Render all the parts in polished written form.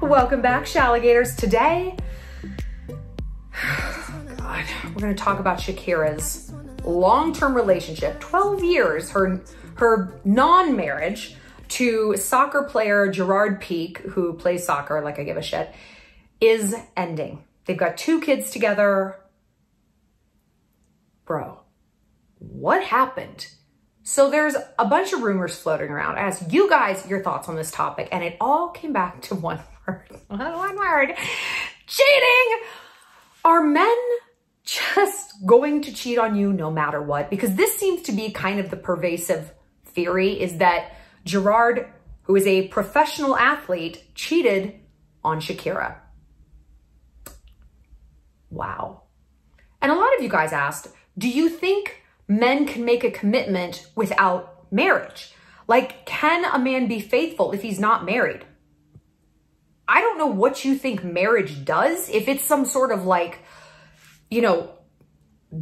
Welcome back, Shalligators. Today, God, we're gonna talk about Shakira's long-term relationship, 12 years, her non-marriage to soccer player Gerard Pique, who plays soccer like I give a shit, is ending. They've got 2 kids together. Bro, what happened? So there's a bunch of rumors floating around. I asked you guys your thoughts on this topic, and it all came back to one word. One word. Cheating! Are men just going to cheat on you no matter what? Because this seems to be kind of the pervasive theory, is that Gerard, who is a professional athlete, cheated on Shakira. Wow. And a lot of you guys asked, do you think men can make a commitment without marriage? Like, can a man be faithful if he's not married? I don't know what you think marriage does. If it's some sort of like, you know,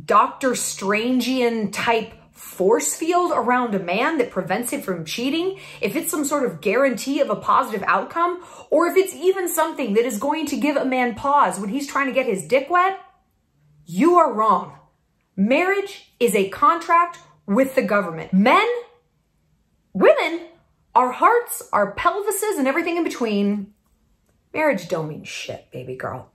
Dr. Strangian type force field around a man that prevents him from cheating, if it's some sort of guarantee of a positive outcome, or if it's even something that is going to give a man pause when he's trying to get his dick wet, you are wrong. Marriage is a contract with the government. Men, women, our hearts, our pelvises, and everything in between. Marriage don't mean shit, baby girl.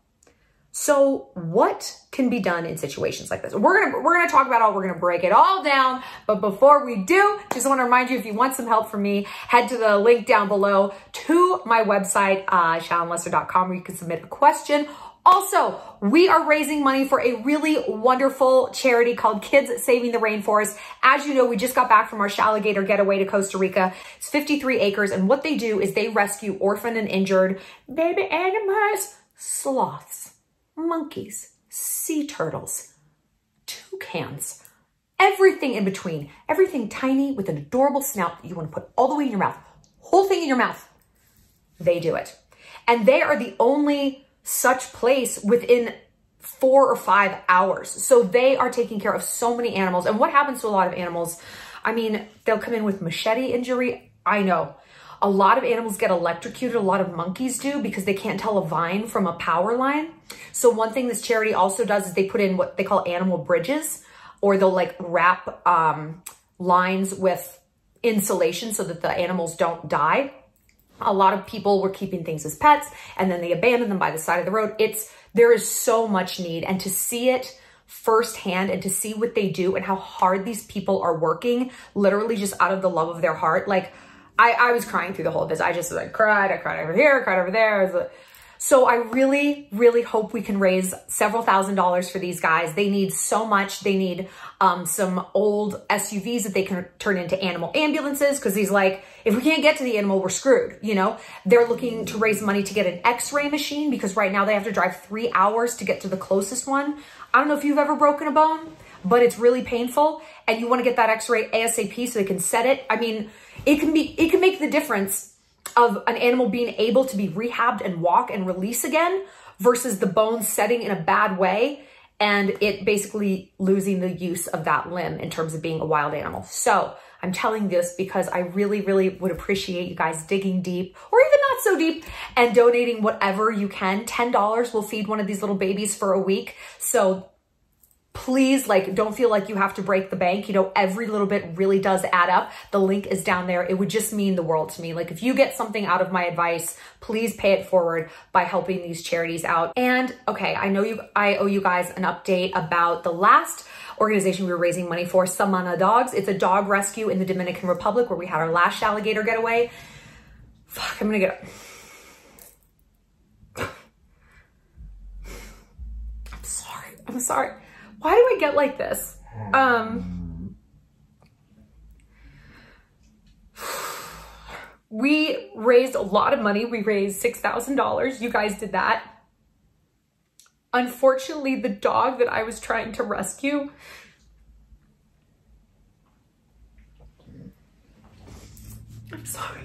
So what can be done in situations like this? We're gonna talk about it all. We're gonna break it all down. But before we do, just want to remind you, if you want some help from me, head to the link down below to my website, shallonlester.com, where you can submit a question. Also, we are raising money for a really wonderful charity called Kids Saving the Rainforest. As you know, we just got back from our Alligator Getaway to Costa Rica. It's 53 acres, and what they do is they rescue orphaned and injured baby animals, sloths, monkeys, sea turtles, toucans, everything in between, everything tiny with an adorable snout that you want to put all the way in your mouth, whole thing in your mouth. They do it. And they are the only such place within 4 or 5 hours. So they are taking care of so many animals. And what happens to a lot of animals? I mean, they'll come in with machete injury. I know. A lot of animals get electrocuted. A lot of monkeys do, because they can't tell a vine from a power line. So one thing this charity also does is they put in what they call animal bridges, or they'll like wrap lines with insulation so that the animals don't die. A lot of people were keeping things as pets, and then they abandoned them by the side of the road. There is so much need, and to see it firsthand and to see what they do and how hard these people are working, literally just out of the love of their heart. Like, I was crying through the whole visit. I just like cried. I cried over here, cried over there. So I really, really hope we can raise several $1,000s for these guys. They need so much. They need some old SUVs that they can turn into animal ambulances, because he's like, if we can't get to the animal, we're screwed, you know? They're looking to raise money to get an X-ray machine, because right now they have to drive 3 hours to get to the closest one. I don't know if you've ever broken a bone, but it's really painful, and you want to get that X-ray ASAP so they can set it. I mean, it can make the difference of an animal being able to be rehabbed and walk and release again, versus the bone setting in a bad way and it basically losing the use of that limb in terms of being a wild animal. So I'm telling this because I really, really would appreciate you guys digging deep, or even not so deep, and donating whatever you can. $10 will feed one of these little babies for a week. So please, like, don't feel like you have to break the bank. You know, every little bit really does add up. The link is down there. It would just mean the world to me. Like, if you get something out of my advice, please pay it forward by helping these charities out. And okay, I owe you guys an update about the last organization we were raising money for, Samana Dogs. It's a dog rescue in the Dominican Republic where we had our last Alligator Getaway. Fuck, I'm gonna get up. I'm sorry. Why do I get like this? We raised a lot of money. We raised $6,000. You guys did that. Unfortunately, the dog that I was trying to rescue, I'm sorry.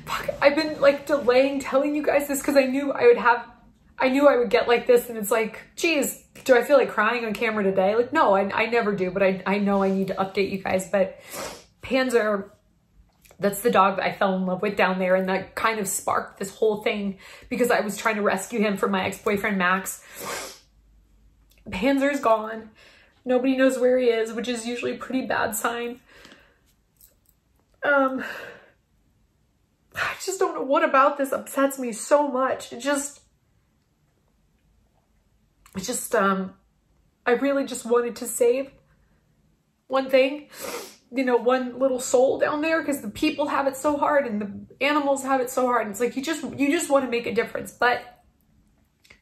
Fuck, I've been like delaying telling you guys this because I knew I would get like this, and it's like, geez, do I feel like crying on camera today? Like, no, I never do, but I know I need to update you guys. But Panzer That's the dog that I fell in love with down there, and that kind of sparked this whole thing because I was trying to rescue him from my ex-boyfriend, Max. Panzer's gone. Nobody knows where he is, which is usually a pretty bad sign. I just don't know what about this upsets me so much. I really just wanted to save one thing, you know, one little soul down there, because the people have it so hard and the animals have it so hard. And it's like, you just want to make a difference, but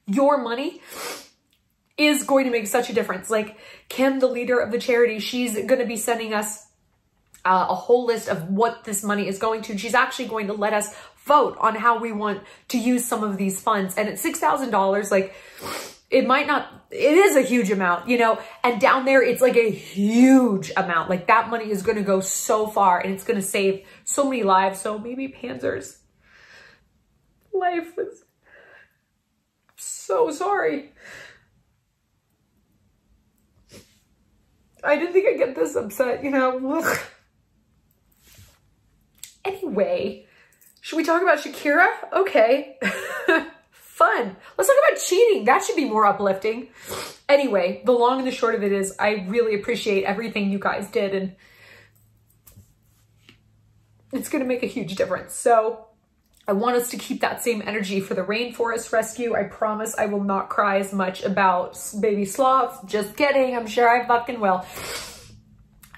your money is going to make such a difference. Like Kim, the leader of the charity, she's going to be sending us a whole list of what this money is going to. She's actually going to let us vote on how we want to use some of these funds. And at $6,000, like, it is a huge amount, you know, and down there, it's like a huge amount. Like that money is going to go so far and it's going to save so many lives. So maybe Panzer's life was so sorry. I didn't think I'd get this upset, you know. Anyway, should we talk about Shakira? Okay. Fun. Let's talk about cheating. That should be more uplifting. Anyway, the long and the short of it is I really appreciate everything you guys did, and it's going to make a huge difference. So I want us to keep that same energy for the Rainforest rescue. I promise I will not cry as much about baby sloth. Just kidding. I'm sure I fucking will.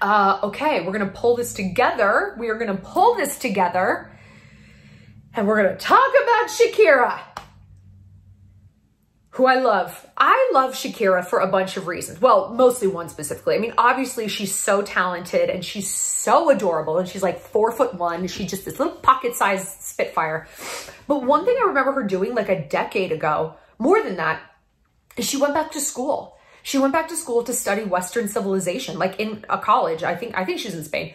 Okay, we're going to pull this together. We are going to pull this together and we're going to talk about Shakira, who I love. I love Shakira for a bunch of reasons. Well, mostly one specifically. I mean, obviously she's so talented and she's so adorable, and she's like 4'1". She's just this little pocket-sized Spitfire. But one thing I remember her doing like a decade ago, more than that, is she went back to school. She went back to school to study Western civilization, like in a college. I think she's in Spain.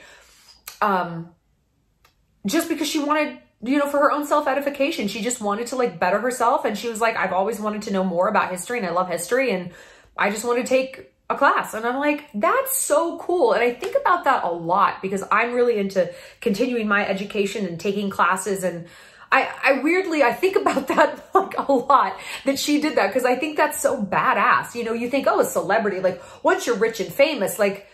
Just because she wanted, you know, for her own self-edification. She just wanted to like better herself. And she was like, I've always wanted to know more about history and I love history and I just want to take a class. And I'm like, that's so cool. And I think about that a lot because I'm really into continuing my education and taking classes. And I think about that like a lot, that she did that, because I think that's so badass. You know, you think, oh, a celebrity, like once you're rich and famous, like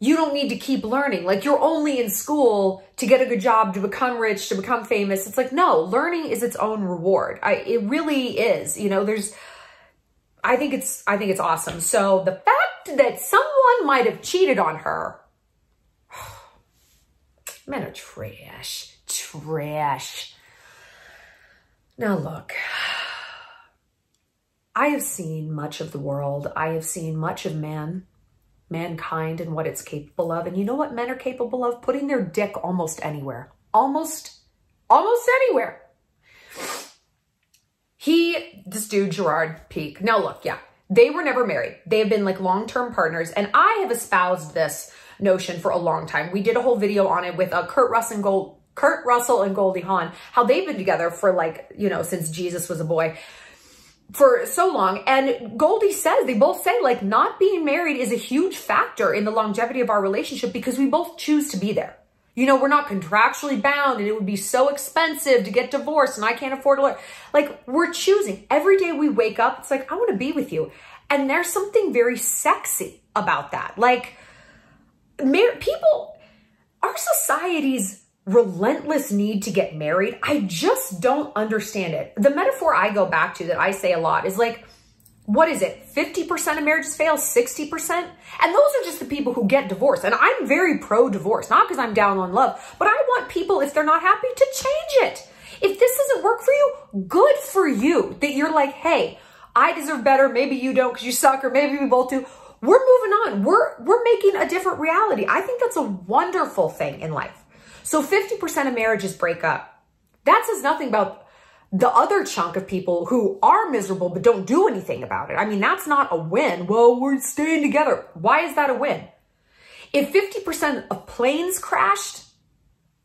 you don't need to keep learning. Like you're only in school to get a good job, to become rich, to become famous. It's like, no, learning is its own reward. It really is. You know, I think it's awesome. So the fact that someone might have cheated on her, men are trash. Now look, I have seen much of the world. I have seen much of mankind and what it's capable of. And you know what men are capable of? Putting their dick almost anywhere. Almost anywhere. This dude, Gerard Pique. Now look, yeah, they were never married. They have been like long-term partners. And I have espoused this notion for a long time. We did a whole video on it with Kurt Russell and Goldie Hawn, how they've been together for like, you know, since Jesus was a boy, for so long. And Goldie says, they both say like not being married is a huge factor in the longevity of our relationship because we both choose to be there. You know, we're not contractually bound and it would be so expensive to get divorced and I can't afford to learn. Like we're choosing. Every day we wake up, it's like, I want to be with you. And there's something very sexy about that. Like people, our society's relentless need to get married, I just don't understand it. The metaphor I go back to that I say a lot is like, what is it? 50% of marriages fail, 60%? And those are just the people who get divorced. And I'm very pro-divorce, not because I'm down on love, but I want people, if they're not happy, to change it. If this doesn't work for you, good for you. That you're like, hey, I deserve better. Maybe you don't because you suck, or maybe we both do. We're moving on. We're making a different reality. I think that's a wonderful thing in life. So 50% of marriages break up. That says nothing about the other chunk of people who are miserable but don't do anything about it. I mean, that's not a win. Well, we're staying together. Why is that a win? If 50% of planes crashed,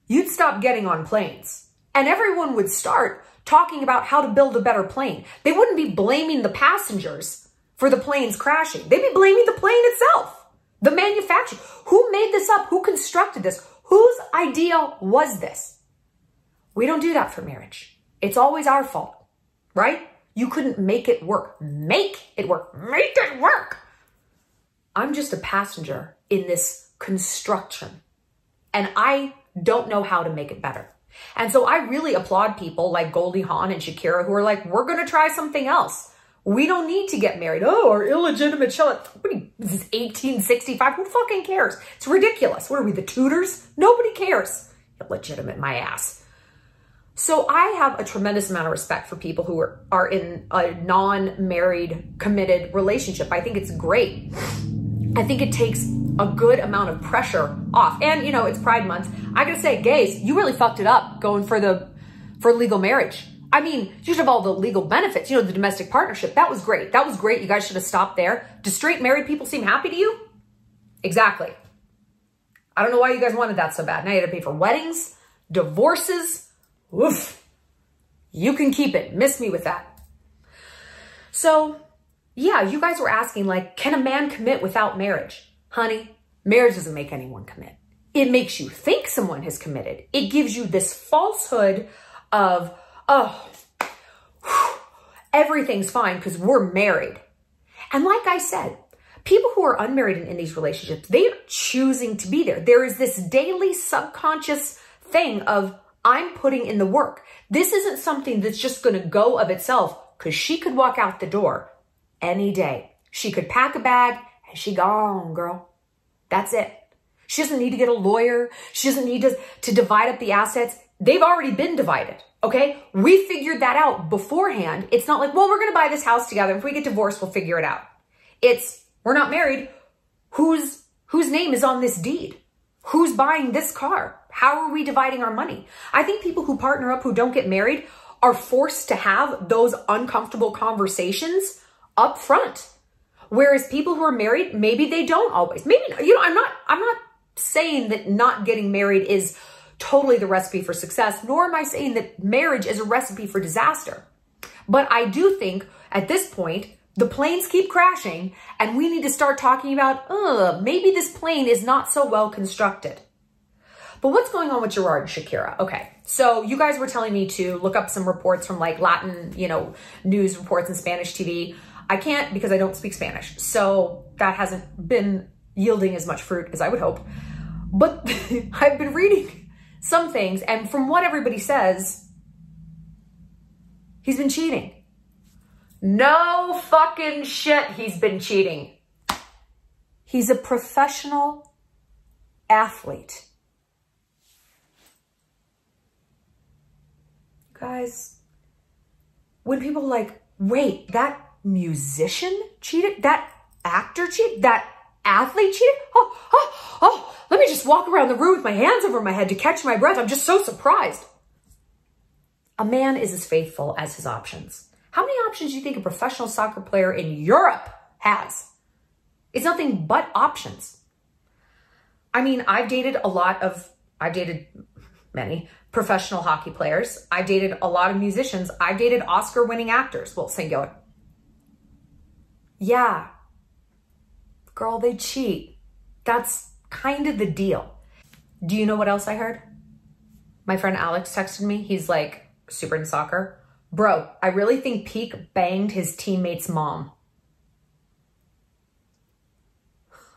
you'd stop getting on planes. And everyone would start talking about how to build a better plane. They wouldn't be blaming the passengers for the planes crashing. They'd be blaming the plane itself, the manufacturer. Who made this up? Who constructed this? Whose idea was this? We don't do that for marriage. It's always our fault, right? You couldn't make it work. Make it work. Make it work. I'm just a passenger in this construction, and I don't know how to make it better. And so I really applaud people like Goldie Hawn and Shakira who are like, we're going to try something else. We don't need to get married. Oh, our illegitimate child. This is 1865. Who fucking cares? It's ridiculous. What are we, the Tudors? Nobody cares. Illegitimate, my ass. So I have a tremendous amount of respect for people who are in a non-married, committed relationship. I think it's great. I think it takes a good amount of pressure off. And, you know, it's Pride Month. I gotta say, gays, you really fucked it up going for legal marriage. I mean, you should have all the legal benefits, you know, the domestic partnership. That was great. That was great. You guys should have stopped there. Do straight married people seem happy to you? Exactly. I don't know why you guys wanted that so bad. Now you had to pay for weddings, divorces. Oof. You can keep it. Miss me with that. So, yeah, you guys were asking, like, can a man commit without marriage? Honey, marriage doesn't make anyone commit. It makes you think someone has committed. It gives you this falsehood of, oh, everything's fine because we're married. And like I said, people who are unmarried in these relationships, they are choosing to be there. There is this daily subconscious thing of, I'm putting in the work. This isn't something that's just going to go of itself, because she could walk out the door any day. She could pack a bag and she gone, girl. That's it. She doesn't need to get a lawyer. She doesn't need to divide up the assets. They've already been divided. Okay. We figured that out beforehand. It's not like, well, we're going to buy this house together. If we get divorced, we'll figure it out. It's, we're not married. Whose name is on this deed? Who's buying this car? How are we dividing our money? I think people who partner up who don't get married are forced to have those uncomfortable conversations up front. Whereas people who are married, maybe they don't always. Maybe, you know, I'm not saying that not getting married is totally the recipe for success, nor am I saying that marriage is a recipe for disaster. But I do think at this point, the planes keep crashing and we need to start talking about, maybe this plane is not so well constructed. But what's going on with Gerard and Shakira? Okay, so you guys were telling me to look up some reports from like Latin, you know, news reports and Spanish TV. I can't because I don't speak Spanish. So that hasn't been yielding as much fruit as I would hope. But I've been reading some things, and from what everybody says, he's been cheating. No fucking shit, he's been cheating. He's a professional athlete. Guys, when people are like, wait, that musician cheated? That actor cheated? That athlete cheated? Oh, let me just walk around the room with my hands over my head to catch my breath. I'm just so surprised. A man is as faithful as his options. How many options do you think a professional soccer player in Europe has? It's nothing but options. I mean, I've dated many professional hockey players. I've dated a lot of musicians. I've dated Oscar-winning actors. Well, singular. Yeah. Girl, they cheat. That's kind of the deal. Do you know what else I heard? My friend Alex texted me. He's like super into soccer. Bro, I really think Pique banged his teammate's mom.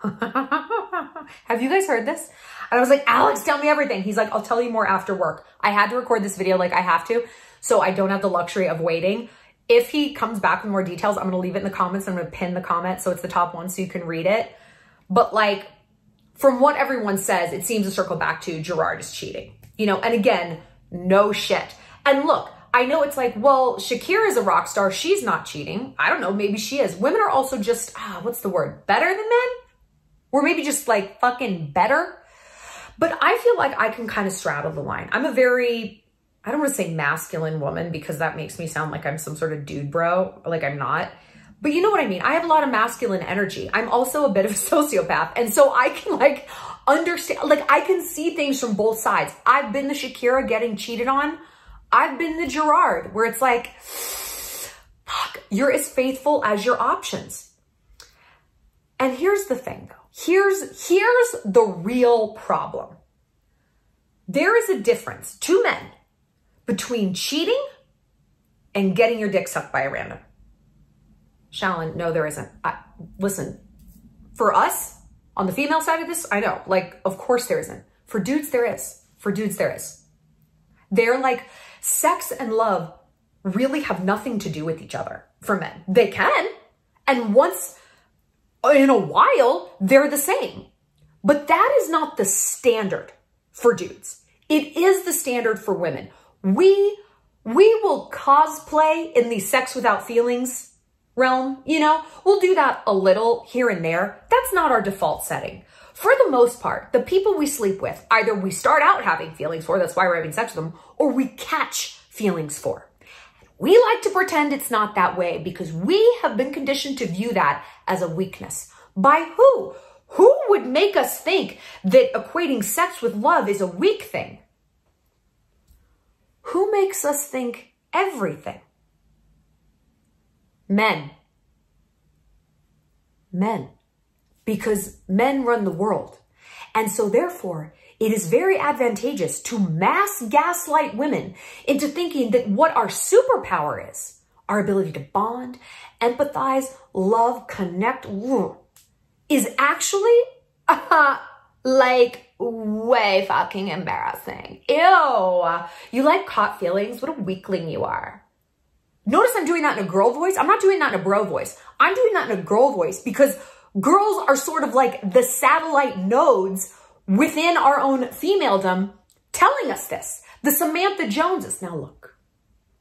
Have you guys heard this? And I was like, Alex, tell me everything. He's like, I'll tell you more after work. I had to record this video like I have to, so I don't have the luxury of waiting. If he comes back with more details, I'm going to leave it in the comments. I'm going to pin the comment so it's the top one so you can read it. But like, from what everyone says, it seems to circle back to Gerard is cheating. You know, and again, no shit. And look, I know it's like, well, Shakira is a rock star. She's not cheating. I don't know. Maybe she is. Women are also just, what's the word? Better than men? Or maybe just like fucking better. But I feel like I can kind of straddle the line. I'm a very, I don't want to say masculine woman because that makes me sound like I'm some sort of dude bro. Like I'm not. But you know what I mean? I have a lot of masculine energy. I'm also a bit of a sociopath. And so I can like understand, like I can see things from both sides. I've been the Shakira getting cheated on. I've been the Gerard where it's like, fuck, you're as faithful as your options. And here's the thing though. Here's the real problem. There is a difference to men between cheating and getting your dick sucked by a random. Shallon, no, there isn't. Listen, for us, on the female side of this, I know, like, of course there isn't. For dudes, there is. For dudes, there is. They're like, sex and love really have nothing to do with each other for men. They can. And once in a while, they're the same. But that is not the standard for dudes. It is the standard for women. We will cosplay in the sex without feelings realm, you know? We'll do that a little here and there. That's not our default setting. For the most part, the people we sleep with, either we start out having feelings for, that's why we're having sex with them, or we catch feelings for. We like to pretend it's not that way because we have been conditioned to view that as a weakness. By who? Who would make us think that equating sex with love is a weak thing? Who makes us think everything? Men. Men. Because men run the world. And so therefore, it is very advantageous to mass gaslight women into thinking that what our superpower is, our ability to bond, empathize, love, connect, is actually like way fucking embarrassing. Ew. You like caught feelings? What a weakling you are. Notice I'm doing that in a girl voice. I'm not doing that in a bro voice. I'm doing that in a girl voice because girls are sort of like the satellite nodes within our own femaledom telling us this. The Samantha Joneses. Now look,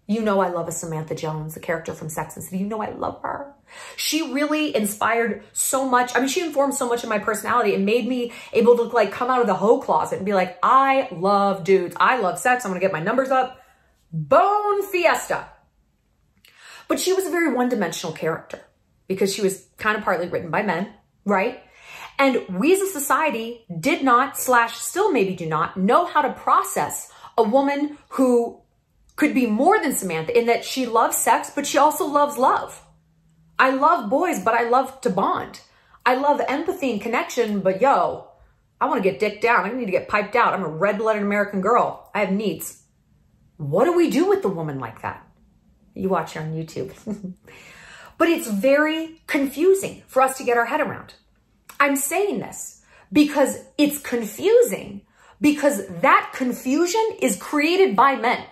you know I love a Samantha Jones, the character from Sex and the City. You know I love her. She really inspired so much. I mean, she informed so much of my personality and made me able to like come out of the hoe closet and be like, I love dudes. I love sex. I'm going to get my numbers up. Bone fiesta. But she was a very one-dimensional character because she was kind of partly written by men, right? And we as a society did not, / still maybe do not, know how to process a woman who could be more than Samantha in that she loves sex, but she also loves love. I love boys, but I love to bond. I love empathy and connection, but yo, I want to get dicked down. I need to get piped out. I'm a red-blooded American girl. I have needs. What do we do with the woman like that? You watch her on YouTube. But it's very confusing for us to get our head around. I'm saying this because it's confusing because that confusion is created by men.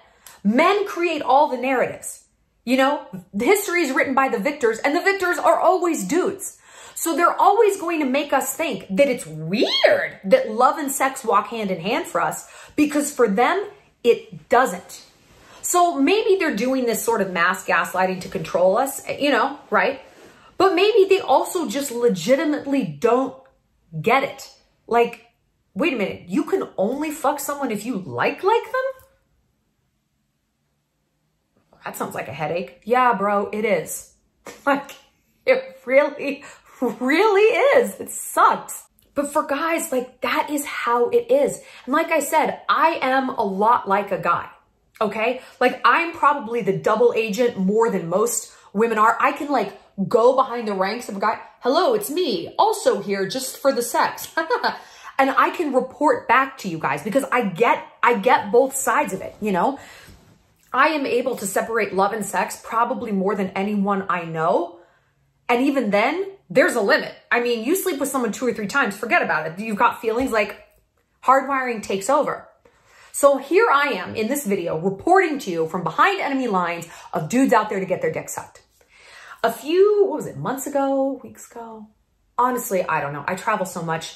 Men create all the narratives. You know, the history is written by the victors and the victors are always dudes. So they're always going to make us think that it's weird that love and sex walk hand in hand for us because for them, it doesn't. So maybe they're doing this sort of mass gaslighting to control us, you know, right? But maybe they also just legitimately don't get it. Like, wait a minute, you can only fuck someone if you like them? That sounds like a headache. Yeah, bro, it is. Like, it really, really is. It sucks. But for guys, like, that is how it is. And like I said, I am a lot like a guy. Okay? Like I'm probably the double agent more than most women are. I can like go behind the ranks of a guy. Hello, it's me. Also here just for the sex. And I can report back to you guys because I get both sides of it, you know? I am able to separate love and sex probably more than anyone I know. And even then, there's a limit. I mean, you sleep with someone 2 or 3 times, forget about it. You've got feelings like hardwiring takes over. So here I am in this video reporting to you from behind enemy lines of dudes out there to get their dick sucked. A few, what was it, months ago, weeks ago? Honestly, I don't know. I travel so much.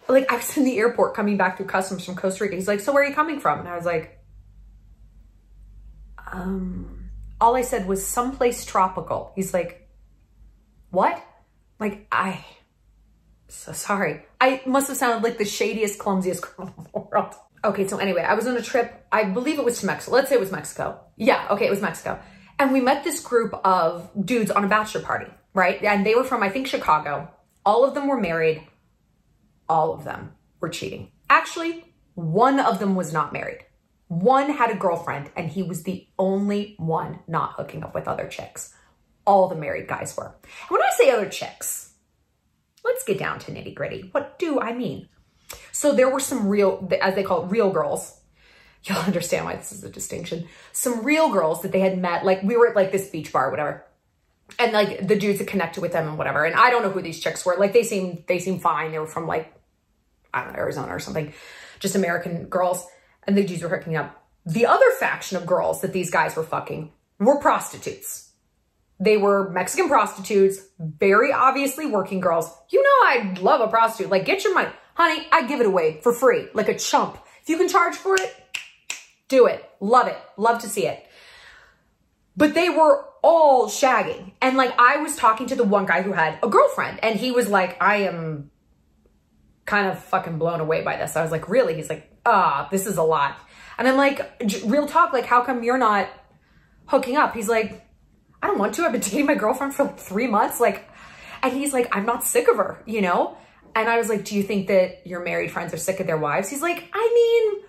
Like I was in the airport coming back through customs from Costa Rica. He's like, so where are you coming from? And I was like, all I said was someplace tropical. He's like, what? Like, so sorry. I must have sounded like the shadiest, clumsiest girl in the world. Okay, so anyway, I was on a trip. I believe it was to Mexico. Let's say it was Mexico. Yeah, okay, it was Mexico. And we met this group of dudes on a bachelor party, right? And they were from, I think, Chicago. All of them were married. All of them were cheating. Actually, one of them was not married. One had a girlfriend, and he was the only one not hooking up with other chicks. All the married guys were. And when I say other chicks, let's get down to nitty gritty. What do I mean? So there were some real, as they call it, real girls. You'll understand why this is a distinction. Some real girls that they had met, like we were at like this beach bar or whatever. And like the dudes had connected with them and whatever. And I don't know who these chicks were. Like they seemed fine. They were from like, I don't know, Arizona or something. Just American girls. And the dudes were hooking up. The other faction of girls that these guys were fucking were prostitutes. They were Mexican prostitutes, very obviously working girls. You know I love a prostitute. Like, get your money. Honey, I give it away for free, like a chump. If you can charge for it, do it. Love it. Love to see it. But they were all shagging. And like, I was talking to the one guy who had a girlfriend, and he was like, I am kind of fucking blown away by this. I was like, really? He's like, this is a lot. And I'm like, real talk, like, how come you're not hooking up? He's like, I don't want to. I've been dating my girlfriend for like 3 months. Like, and he's like, I'm not sick of her, you know? And I was like, do you think that your married friends are sick of their wives? He's like, I mean,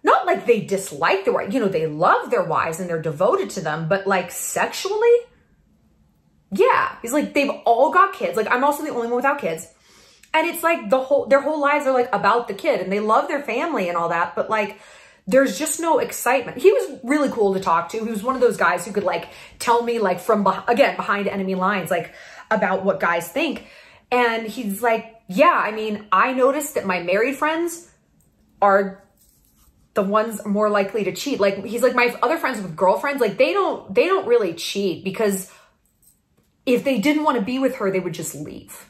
not like they dislike their wives. You know, they love their wives and they're devoted to them. But like sexually, yeah. He's like, they've all got kids. Like, I'm also the only one without kids. And it's like their whole lives are like about the kid, and they love their family and all that. But like, there's just no excitement. He was really cool to talk to. He was one of those guys who could like tell me like from, again, behind enemy lines, like about what guys think. And he's like, yeah, I mean, I noticed that my married friends are the ones more likely to cheat. Like, he's like, my other friends with girlfriends, like they don't really cheat, because if they didn't want to be with her, they would just leave.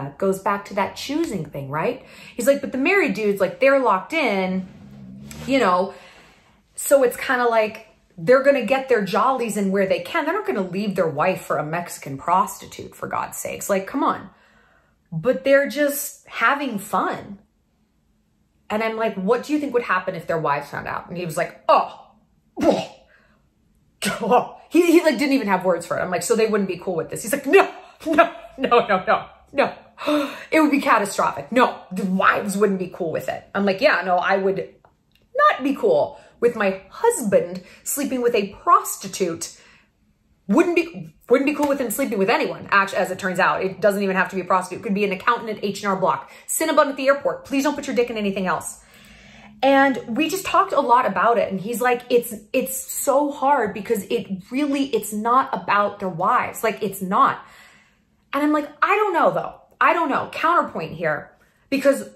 It goes back to that choosing thing, right? He's like, but the married dudes, like, they're locked in, you know, so it's kind of like they're going to get their jollies in where they can. They're not going to leave their wife for a Mexican prostitute, for God's sakes. Like, come on. But they're just having fun. And I'm like, what do you think would happen if their wives found out? And he was like, he like didn't even have words for it. I'm like, so they wouldn't be cool with this? He's like, no. It would be catastrophic. No, the wives wouldn't be cool with it. I'm like, yeah, no, I would not be cool with my husband sleeping with a prostitute. Wouldn't be cool with him sleeping with anyone. Actually, as it turns out, it doesn't even have to be a prostitute. It could be an accountant at H&R Block. Cinnabon at the airport. Please don't put your dick in anything else. And we just talked a lot about it. And he's like, it's so hard because it's not about their wives. Like, it's not. And I'm like, I don't know though. I don't know. Counterpoint here, because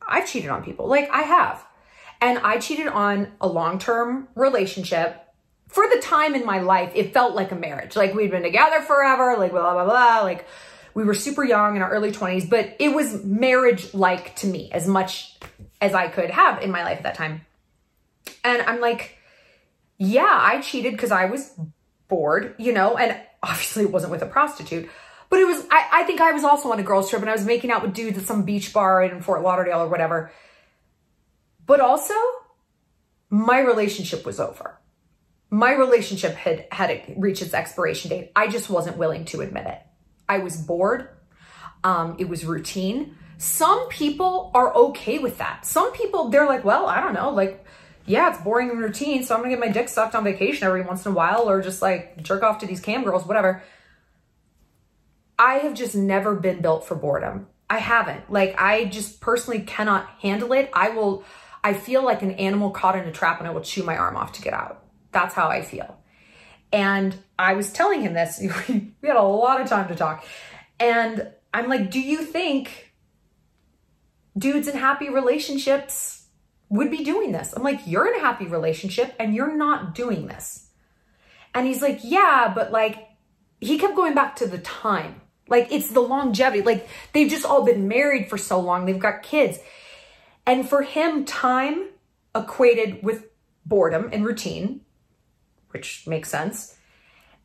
I've cheated on people. Like, I have. And I cheated on a long-term relationship. For the time in my life, it felt like a marriage. Like, we'd been together forever, like blah, blah, blah. Like, we were super young in our early 20s, but it was marriage-like to me as much as I could have in my life at that time. And I'm like, yeah, I cheated because I was bored, you know, and obviously it wasn't with a prostitute. But it was, I think I was also on a girls trip, and I was making out with dudes at some beach bar in Fort Lauderdale or whatever. But also, my relationship was over. My relationship had reached its expiration date. I just wasn't willing to admit it. I was bored. It was routine. Some people are okay with that. Some people, they're like, well, I don't know, like, yeah, it's boring and routine, so I'm gonna get my dick sucked on vacation every once in a while, or just like jerk off to these cam girls, whatever. I have just never been built for boredom. I haven't. Like, I just personally cannot handle it. I feel like an animal caught in a trap, and I will chew my arm off to get out. That's how I feel. And I was telling him this. We had a lot of time to talk. And I'm like, do you think dudes in happy relationships would be doing this? I'm like, you're in a happy relationship and you're not doing this. And he's like, yeah, but like, he kept going back to the time. Like, it's the longevity. Like, they've just all been married for so long. They've got kids. And for him, time equated with boredom and routine, which makes sense.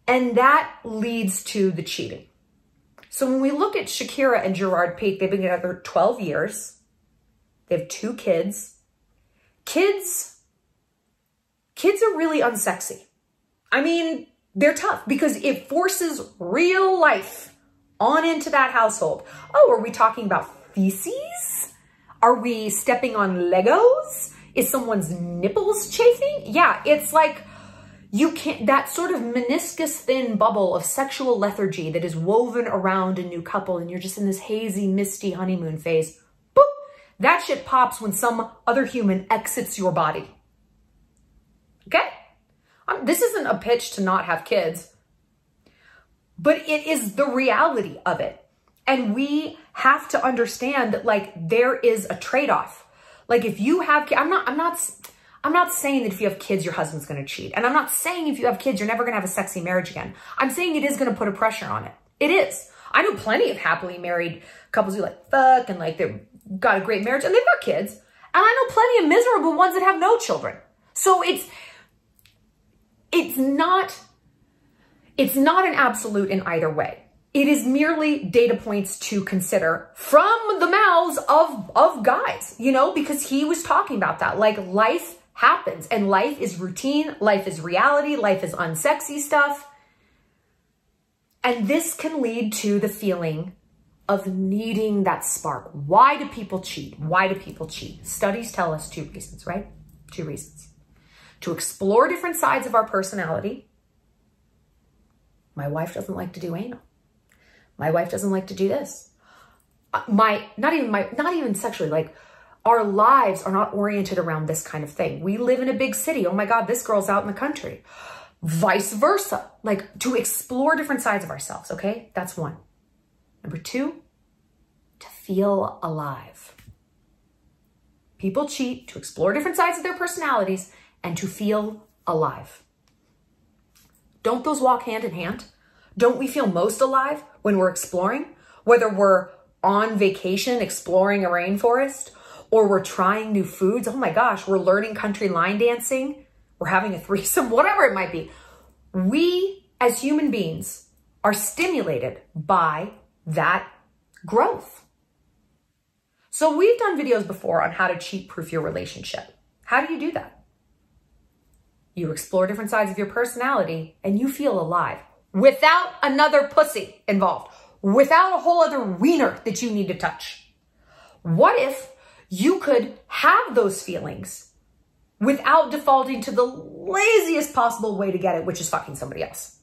And that leads to the cheating. So when we look at Shakira and Gerard Pique, they've been together 12 years. They have 2 kids. Kids are really unsexy. I mean, they're tough because it forces real life on into that household. Oh, are we talking about feces? Are we stepping on Legos? Is someone's nipples chafing? Yeah, it's like, You can't, that sort of meniscus thin bubble of sexual lethargy that is woven around a new couple and you're just in this hazy, misty honeymoon phase, boop, that shit pops when some other human exits your body. Okay? This isn't a pitch to not have kids, but it is the reality of it. And we have to understand that, like, there is a trade-off. Like, if you have kids, I'm not saying that if you have kids, your husband's going to cheat. And I'm not saying if you have kids, you're never going to have a sexy marriage again. I'm saying it is going to put a pressure on it. It is. I know plenty of happily married couples who like fuck and like they've got a great marriage and they've got kids. And I know plenty of miserable ones that have no children. So it's not an absolute in either way. It is merely data points to consider from the mouths of guys, you know, because he was talking about that. Like, life happens and life is routine, life is reality, life is unsexy stuff. And this can lead to the feeling of needing that spark. Why do people cheat? Why do people cheat? Studies tell us 2 reasons, right? 2 reasons. To explore different sides of our personality. My wife doesn't like to do anal. My wife doesn't like to do this. Not even sexually, like, our lives are not oriented around this kind of thing. We live in a big city. Oh my God, this girl's out in the country. Vice versa. Like, to explore different sides of ourselves, okay? That's 1. Number 2, to feel alive. People cheat to explore different sides of their personalities and to feel alive. Don't those walk hand in hand? Don't we feel most alive when we're exploring? Whether we're on vacation exploring a rainforest, or we're trying new foods. Oh my gosh, we're learning country line dancing. We're having a threesome, whatever it might be. We as human beings are stimulated by that growth. So we've done videos before on how to cheat-proof your relationship. How do you do that? You explore different sides of your personality and you feel alive without another pussy involved, without a whole other wiener that you need to touch. What if you could have those feelings without defaulting to the laziest possible way to get it, which is fucking somebody else?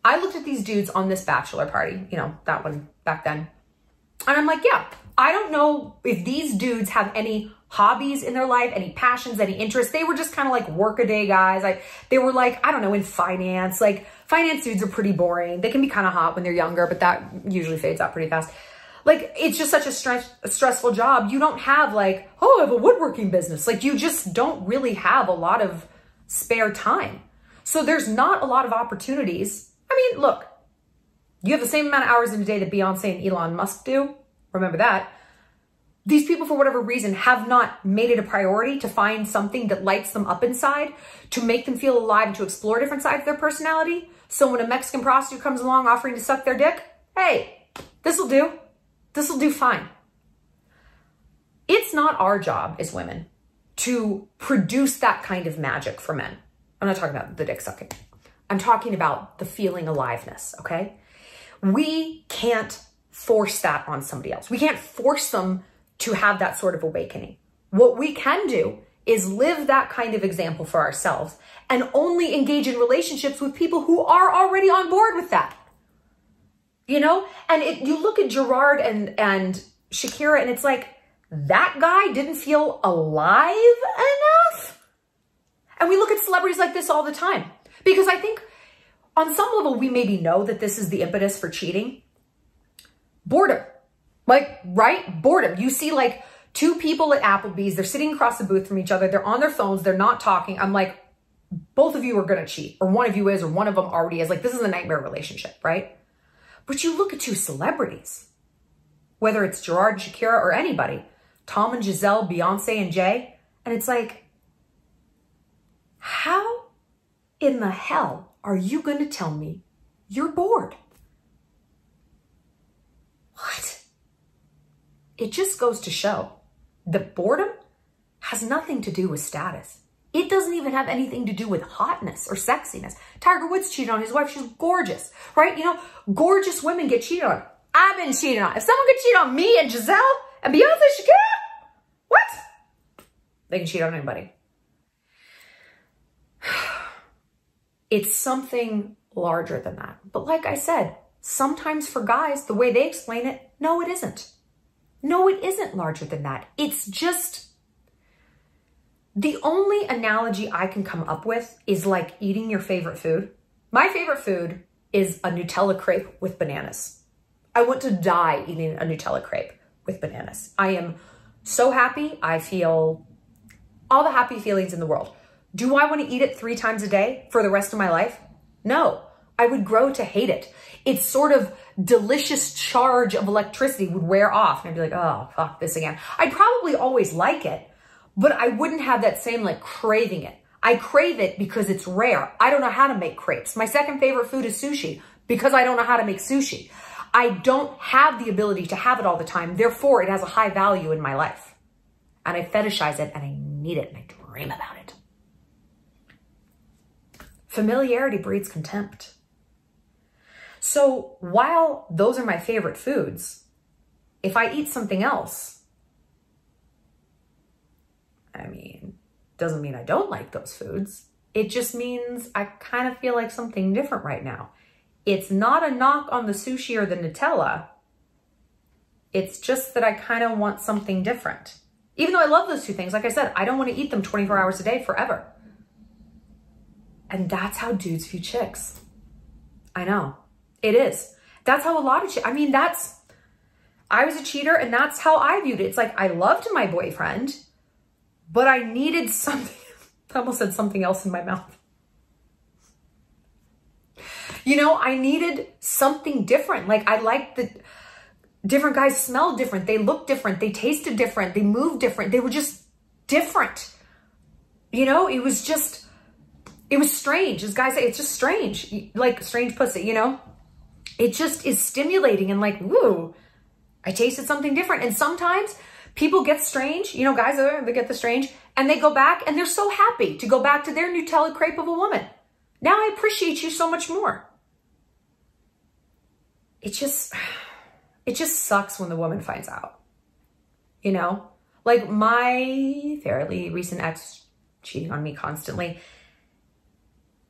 I looked at these dudes on this bachelor party, you know, that one back then. And I'm like, yeah, I don't know if these dudes have any hobbies in their life, any passions, any interests. They were just kind of like workaday guys. Like, they were like, I don't know, in finance. Like, finance dudes are pretty boring. They can be kind of hot when they're younger, but that usually fades out pretty fast. Like, it's just such a stressful job. You don't have like, oh, I have a woodworking business. Like, you just don't really have a lot of spare time. So there's not a lot of opportunities. I mean, look, you have the same amount of hours in a day that Beyonce and Elon Musk do. Remember that. These people, for whatever reason, have not made it a priority to find something that lights them up inside, to make them feel alive and to explore different sides of their personality. So when a Mexican prostitute comes along offering to suck their dick, hey, this'll do. This'll do fine. It's not our job as women to produce that kind of magic for men. I'm not talking about the dick sucking. I'm talking about the feeling aliveness, okay? We can't force that on somebody else. We can't force them to have that sort of awakening. What we can do is live that kind of example for ourselves and only engage in relationships with people who are already on board with that. You know? And you look at Gerard and Shakira and it's like, that guy didn't feel alive enough? And we look at celebrities like this all the time. Because I think on some level, we maybe know that this is the impetus for cheating. Boredom. Like, right? Boredom. You see like 2 people at Applebee's, they're sitting across the booth from each other, they're on their phones, they're not talking. I'm like, both of you are gonna cheat, or one of you is, or one of them already is. Like, this is a nightmare relationship, right? But you look at 2 celebrities, whether it's Gerard, Shakira, or anybody, Tom and Giselle, Beyonce and Jay, and it's like, how in the hell are you gonna tell me you're bored? What? It just goes to show that boredom has nothing to do with status. It doesn't even have anything to do with hotness or sexiness. Tiger Woods cheated on his wife. She's gorgeous, right? You know, gorgeous women get cheated on. I've been cheated on. If someone could cheat on me and Giselle and Beyonce, Shakira, what? They can cheat on anybody. It's something larger than that. But like I said, sometimes for guys, the way they explain it, no, it isn't. No, it isn't larger than that. It's just, the only analogy I can come up with is like eating your favorite food. My favorite food is a Nutella crepe with bananas. I want to die eating a Nutella crepe with bananas. I am so happy. I feel all the happy feelings in the world. Do I want to eat it 3 times a day for the rest of my life? No, I would grow to hate it. Its sort of delicious charge of electricity would wear off and I'd be like, oh, fuck this again. I'd probably always like it, but I wouldn't have that same like craving it. I crave it because it's rare. I don't know how to make crepes. My second favorite food is sushi because I don't know how to make sushi. I don't have the ability to have it all the time. Therefore, it has a high value in my life. And I fetishize it and I need it and I dream about it. Familiarity breeds contempt. So while those are my favorite foods, if I eat something else, I mean, doesn't mean I don't like those foods. It just means I kind of feel like something different right now. It's not a knock on the sushi or the Nutella. It's just that I kind of want something different. Even though I love those two things, like I said, I don't want to eat them 24 hours a day forever. And that's how dudes view chicks. I know. It is. That's how a lot of chicks, I mean, I was a cheater and that's how I viewed it. It's like, I loved my boyfriend, but I needed something. I almost said something else in my mouth. You know, I needed something different. Like I liked the different guys smelled different. They looked different. They tasted different. They moved different. They were just different. You know, it was strange. As guys say, it's just strange. Like strange pussy, you know? It just is stimulating and like, woo, I tasted something different. And sometimes people get strange, you know, guys, they get the strange and they go back and they're so happy to go back to their Nutella crepe of a woman. Now I appreciate you so much more. It just sucks when the woman finds out, you know? Like my fairly recent ex cheating on me constantly.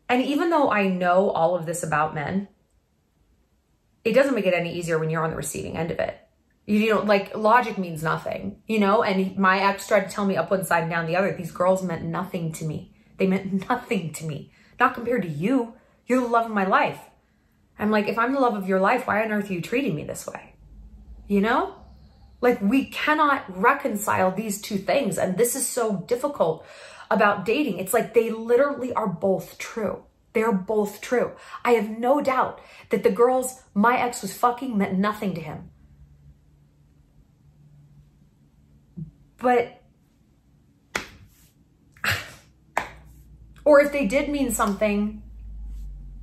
And even though I know all of this about men, it doesn't make it any easier when you're on the receiving end of it. You know, like logic means nothing, you know? And my ex tried to tell me up one side and down the other. These girls meant nothing to me. They meant nothing to me. Not compared to you. You're the love of my life. I'm like, if I'm the love of your life, why on earth are you treating me this way? You know? Like we cannot reconcile these two things. And this is so difficult about dating. It's like they literally are both true. They're both true. I have no doubt that the girls my ex was fucking meant nothing to him. But, or if they did mean something,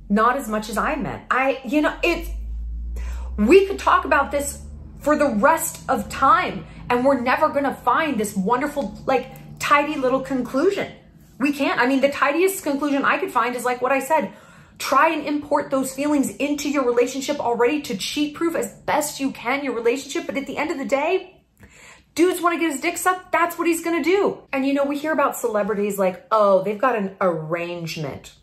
not as much as I meant. You know, we could talk about this for the rest of time and we're never gonna find this wonderful, like, tidy little conclusion. We can't. I mean, the tidiest conclusion I could find is like what I said. Try and import those feelings into your relationship already to cheat-proof as best you can your relationship. But at the end of the day, dudes want to get his dick sucked. That's what he's going to do. And, you know, we hear about celebrities like, oh, they've got an arrangement.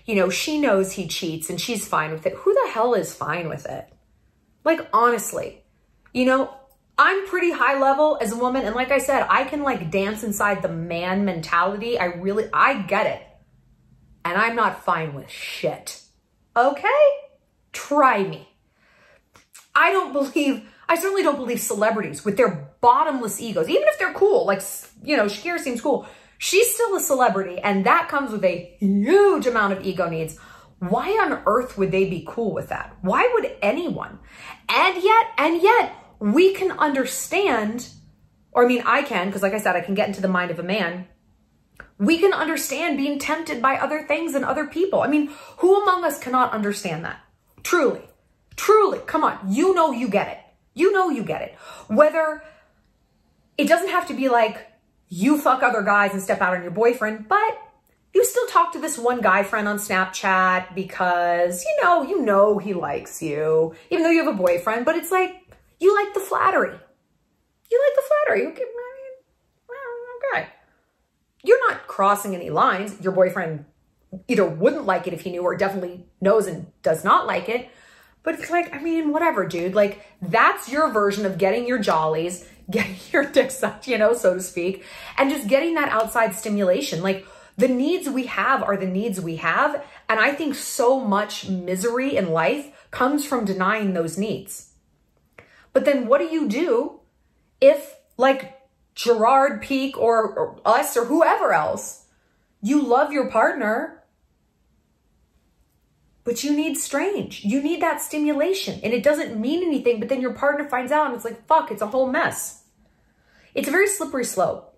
You know, she knows he cheats and she's fine with it. Who the hell is fine with it? Like, honestly, you know, I'm pretty high level as a woman. And like I said, I can like dance inside the man mentality. I get it. And I'm not fine with shit. Okay? Try me. I certainly don't believe celebrities with their bottomless egos, even if they're cool, like, you know, Shakira seems cool. She's still a celebrity and that comes with a huge amount of ego needs. Why on earth would they be cool with that? Why would anyone? And yet, we can understand, or I mean, I can, because like I said, I can get into the mind of a man. We can understand being tempted by other things and other people. I mean, who among us cannot understand that? Truly, come on. You know you get it. You know you get it. Whether it doesn't have to be like you fuck other guys and step out on your boyfriend, but you still talk to this one guy friend on Snapchat because, you know he likes you, even though you have a boyfriend, but it's like, you like the flattery. You like the flattery. Okay. Okay. You're not crossing any lines. Your boyfriend either wouldn't like it if he knew, or definitely knows and does not like it. But it's like, I mean, whatever, dude. Like, that's your version of getting your jollies, getting your dick sucked, you know, so to speak, and just getting that outside stimulation. Like, the needs we have are the needs we have. And I think so much misery in life comes from denying those needs. But then what do you do if, like Gerard Pique or us or whoever else, you love your partner, but you need strange. You need that stimulation, and it doesn't mean anything, but then your partner finds out and it's like, fuck, it's a whole mess. It's a very slippery slope,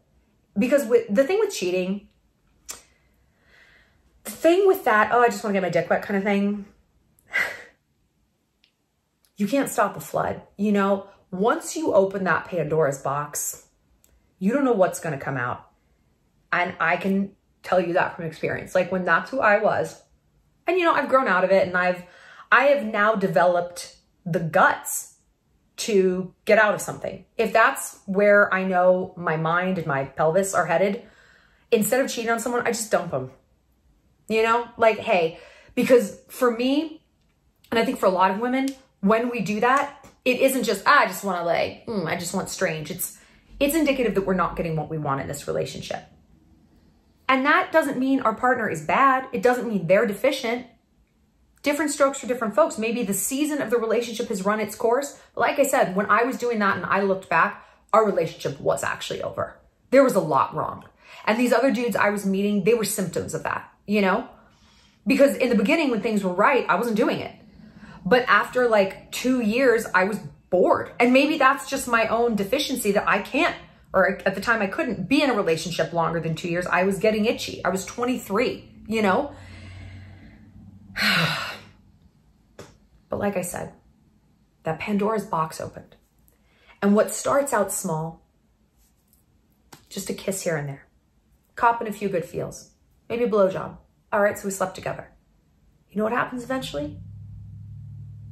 because the thing with cheating, the thing with that, oh, I just want to get my dick wet kind of thing, you can't stop a flood. You know, once you open that Pandora's box, you don't know what's going to come out. And I can tell you that from experience. Like, when that's who I was, and, you know, I've grown out of it, and I have now developed the guts to get out of something. If that's where I know my mind and my pelvis are headed, instead of cheating on someone, I just dump them. You know, like, hey, because for me, and I think for a lot of women, when we do that, it isn't just, I just want to lay, I just want strange. It's indicative that we're not getting what we want in this relationship. And that doesn't mean our partner is bad. It doesn't mean they're deficient. Different strokes for different folks. Maybe the season of the relationship has run its course. But like I said, when I was doing that and I looked back, our relationship was actually over. There was a lot wrong. And these other dudes I was meeting, they were symptoms of that, you know? Because in the beginning, when things were right, I wasn't doing it. But after like 2 years, I was bored. And maybe that's just my own deficiency, that I can't, or at the time I couldn't be in a relationship longer than 2 years. I was getting itchy. I was 23, you know? But like I said, that Pandora's box opened. And what starts out small, just a kiss here and there, copping a few good feels, maybe a blowjob. All right, so we slept together. You know what happens eventually?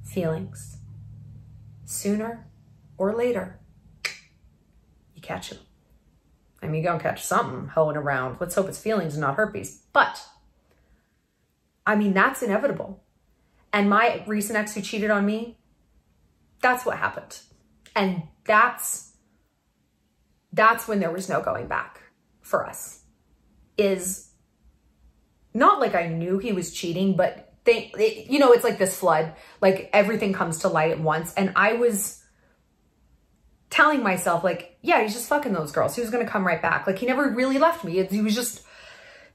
Feelings. Sooner or later, you catch them. I mean, you're gonna catch something hoeing around. Let's hope it's feelings and not herpes. But, I mean, that's inevitable. And my recent ex who cheated on me, that's what happened. And that's when there was no going back for us. Is not like I knew he was cheating, but you know, it's like this flood, like everything comes to light at once. And I was telling myself, like, yeah, he's just fucking those girls. He was going to come right back. Like, he never really left me. He was just,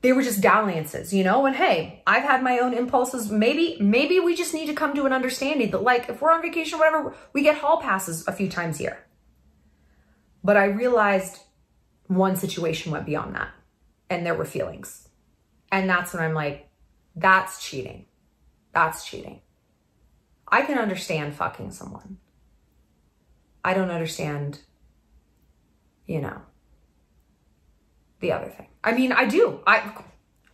they were just dalliances, you know? And hey, I've had my own impulses. Maybe we just need to come to an understanding that, like, if we're on vacation or whatever, we get hall passes a few times a year. But I realized one situation went beyond that, and there were feelings. And that's when I'm like, that's cheating. That's cheating. I can understand fucking someone. I don't understand, you know, the other thing. I mean, I do. I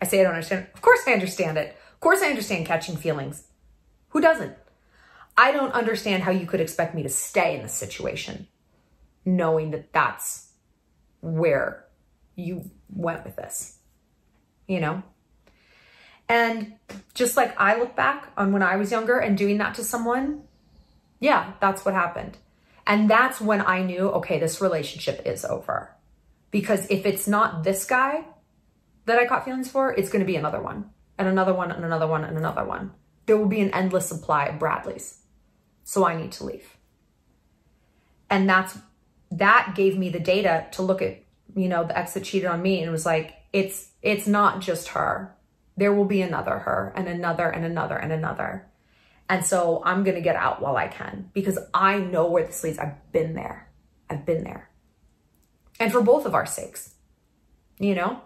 say I don't understand. Of course I understand it. Of course I understand catching feelings. Who doesn't? I don't understand how you could expect me to stay in this situation knowing that that's where you went with this, you know? And just like I look back on when I was younger and doing that to someone, yeah, that's what happened. And that's when I knew, okay, this relationship is over. Because if it's not this guy that I caught feelings for, it's going to be another one, and another one, and another one, and another one. There will be an endless supply of Bradleys. So I need to leave. And that gave me the data to look at, you know, the ex that cheated on me, and it was like, it's not just her. There will be another her, and another, and another, and another. And so I'm going to get out while I can, because I know where this leads. I've been there. I've been there. And for both of our sakes, you know?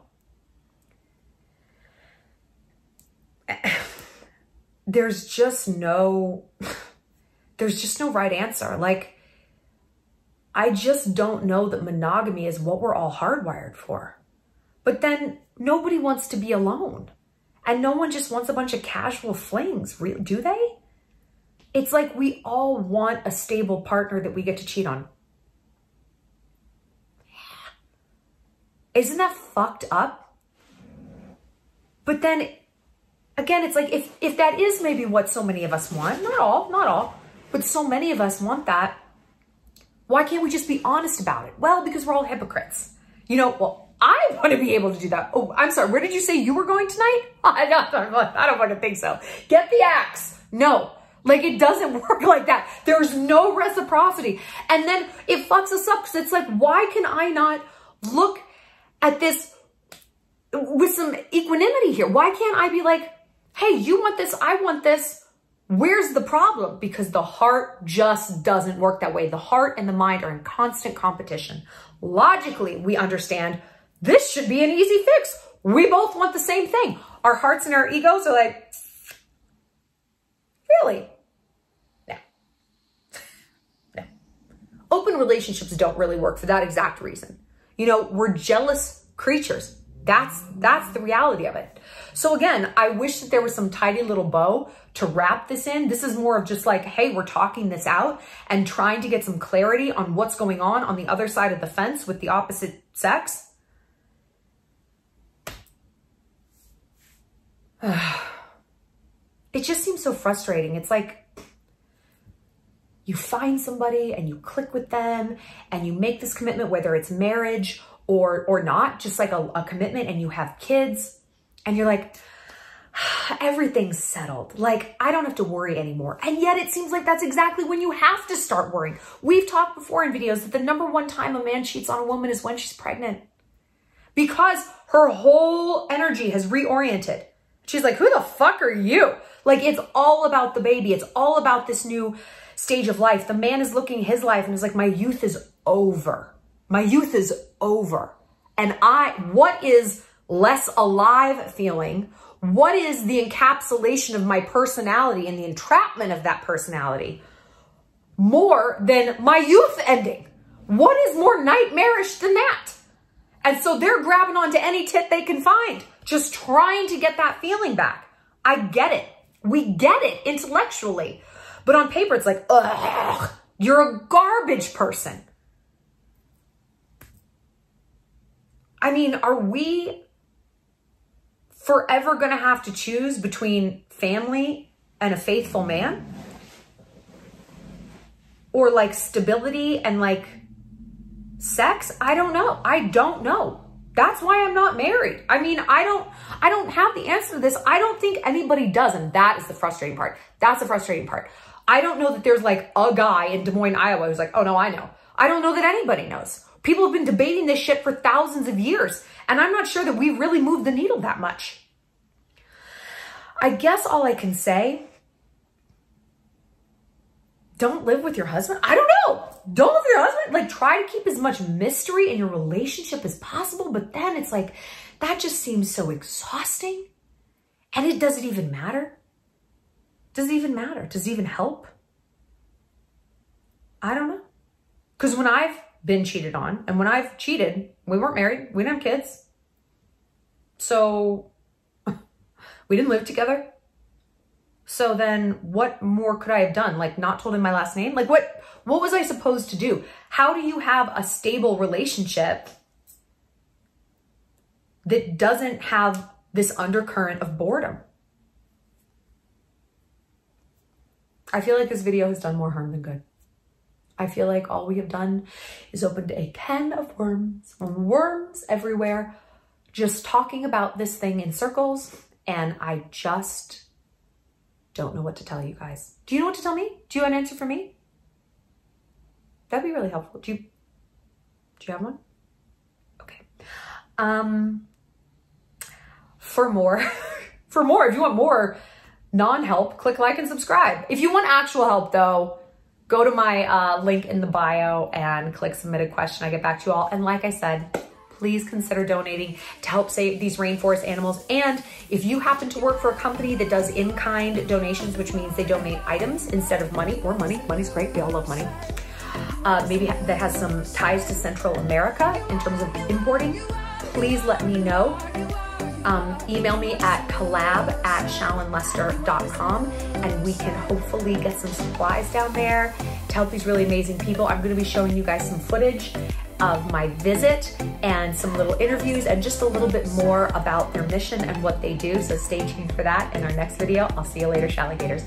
There's just no right answer. Like, I just don't know that monogamy is what we're all hardwired for. But then nobody wants to be alone. And no one just wants a bunch of casual flings, do they? It's like we all want a stable partner that we get to cheat on. Isn't that fucked up? But then again, it's like, if that is maybe what so many of us want, not all, but so many of us want that, why can't we just be honest about it? Well, because we're all hypocrites. You know, well, I want to be able to do that. Oh, I'm sorry. Where did you say you were going tonight? I don't want to think so. Get the axe. No, like it doesn't work like that. There's no reciprocity. And then it fucks us up because it's like, why can I not look at this with some equanimity here? Why can't I be like, hey, you want this, I want this. Where's the problem? Because the heart just doesn't work that way. The heart and the mind are in constant competition. Logically, we understand this should be an easy fix. We both want the same thing. Our hearts and our egos are like, really? No. No. Open relationships don't really work for that exact reason. You know, we're jealous creatures. That's the reality of it. So again, I wish that there was some tidy little bow to wrap this in. This is more of just like, hey, we're talking this out and trying to get some clarity on what's going on the other side of the fence with the opposite sex. It just seems so frustrating. It's like you find somebody and you click with them and you make this commitment, whether it's marriage or not, just like a commitment, and you have kids and you're like, everything's settled. Like, I don't have to worry anymore. And yet it seems like that's exactly when you have to start worrying. We've talked before in videos that the #1 time a man cheats on a woman is when she's pregnant, because her whole energy has reoriented. She's like, who the fuck are you? Like, it's all about the baby. It's all about this new stage of life. The man is looking at his life and is like, my youth is over. My youth is over. And what is less alive feeling? What is the encapsulation of my personality and the entrapment of that personality more than my youth ending? What is more nightmarish than that? And so they're grabbing onto any tit they can find, just trying to get that feeling back. I get it. We get it intellectually. But on paper, it's like, ugh, you're a garbage person. I mean, are we forever going to have to choose between family and a faithful man? Or like stability and like sex? I don't know. I don't know. That's why I'm not married. I mean, I don't have the answer to this. I don't think anybody does. And that is the frustrating part. That's the frustrating part. I don't know that there's like a guy in Des Moines, Iowa who's like, oh no, I know. I don't know that anybody knows. People have been debating this shit for thousands of years. And I'm not sure that we've really moved the needle that much. I guess all I can say, don't live with your husband. I don't know. Don't live with your husband. Like, try to keep as much mystery in your relationship as possible. But then it's like, that just seems so exhausting. And does it even matter? Does it even matter? Does it even help? I don't know. Because when I've been cheated on and when I've cheated, we weren't married. We didn't have kids. So we didn't live together. So then what more could I have done? Like, not told him my last name? Like, what was I supposed to do? How do you have a stable relationship that doesn't have this undercurrent of boredom? I feel like this video has done more harm than good. I feel like all we have done is opened a can of worms everywhere, just talking about this thing in circles. And I just don't know what to tell you guys. Do you know what to tell me? Do you have an answer for me? That'd be really helpful. Do you have one? Okay. For more, if you want more non-help, click like and subscribe. If you want actual help though, go to my link in the bio and click submit a question. I get back to you all. And like I said, please consider donating to help save these rainforest animals. And if you happen to work for a company that does in-kind donations, which means they donate items instead of money, or money's great, we all love money. Maybe that has some ties to Central America in terms of importing, please let me know. Email me at collab@shallonlester.com and we can hopefully get some supplies down there to help these really amazing people. I'm going to be showing you guys some footage of my visit and some little interviews and just a little bit more about their mission and what they do. So stay tuned for that in our next video. I'll see you later, Shalligators.